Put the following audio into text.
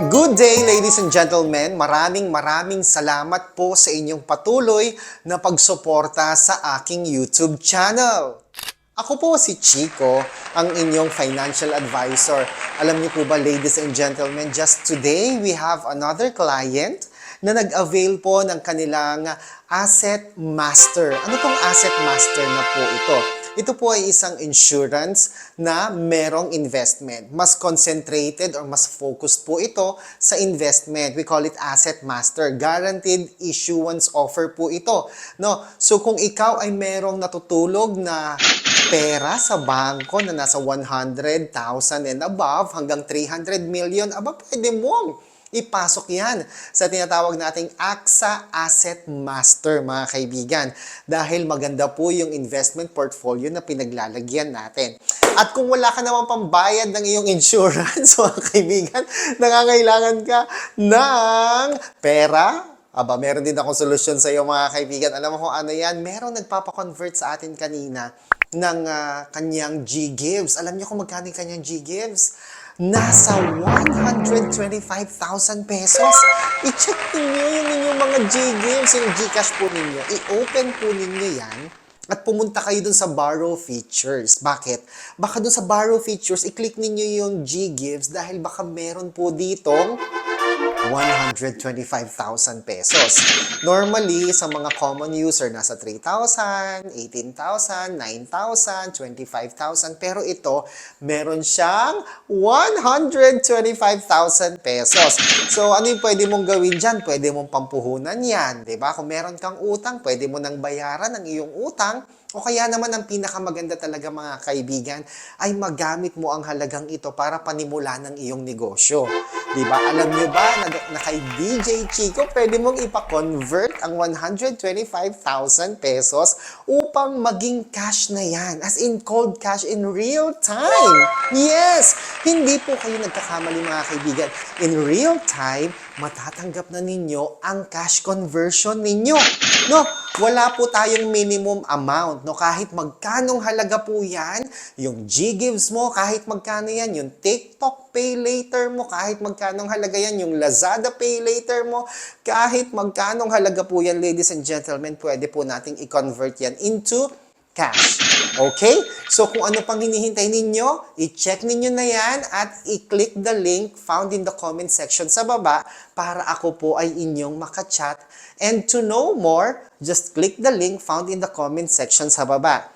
Good day, ladies and gentlemen. Maraming salamat po sa inyong patuloy na pagsuporta sa aking YouTube channel. Ako po si Chico, ang inyong financial advisor. Alam niyo po ba, ladies and gentlemen, just today we have another client na nag-avail po ng kanilang Asset Master. Ano tong Asset Master na po ito? Ito po ay isang insurance na merong investment. Mas concentrated or mas focused po ito sa investment. We call it Asset Master. Guaranteed issuance offer po ito. No? So kung ikaw ay merong natutulog na pera sa bangko na nasa 100,000 and above hanggang 300 million, pwede mong ipasok yan sa tinatawag nating AXA Asset Master, mga kaibigan. Dahil maganda po yung investment portfolio na pinaglalagyan natin. At kung wala ka naman pambayad ng iyong insurance, mga kaibigan, nangangailangan ka ng pera, meron din akong solusyon sa iyo, mga kaibigan. Alam mo kung ano yan? Meron nagpapakonvert sa atin kanina ng kanyang G-Gives. Alam niyo kung magkano yung kanyang G-Gives? Nasa 125,000 pesos. I-check ninyo yung inyong mga G-Gives, yung Gcash po ninyo. I-open po ninyo yan at pumunta kayo dun sa borrow features. Bakit? Baka dun sa borrow features, i-click ninyo yung G-Gives dahil baka meron po ditong 125,000 pesos. Normally, sa mga common user, nasa 3,000, 18,000, 9,000, 25,000. Pero ito, meron siyang 125,000 pesos. So, ano yung pwede mong gawin dyan? Pwede mong pampuhunan yan. Diba? Kung meron kang utang, pwede mo nang bayaran ang iyong utang. O kaya naman ang pinakamaganda talaga, mga kaibigan, ay magamit mo ang halagang ito para panimula ng iyong negosyo. Diba? Alam nyo ba na kay DJ Chico, pwede mong ipa-convert ang 125,000 pesos upang maging cash na yan. As in cold cash in real time. Yes! Hindi po kayo nagkakamali, mga kaibigan. In real time, matatanggap na ninyo ang cash conversion ninyo. No, wala po tayong minimum amount. No, kahit magkanong halaga po yan, yung G-Gives mo, kahit magkano yan, yung TikTok Pay Later mo, kahit magkanong halaga yan, yung Lazada Pay Later mo, kahit magkanong halaga po yan, ladies and gentlemen, pwede po nating i-convert yan into cash. Okay? So, kung ano pang hinihintay ninyo, i-check ninyo na yan at i-click the link found in the comment section sa baba para ako po ay inyong makachat. And to know more, just click the link found in the comment section sa baba.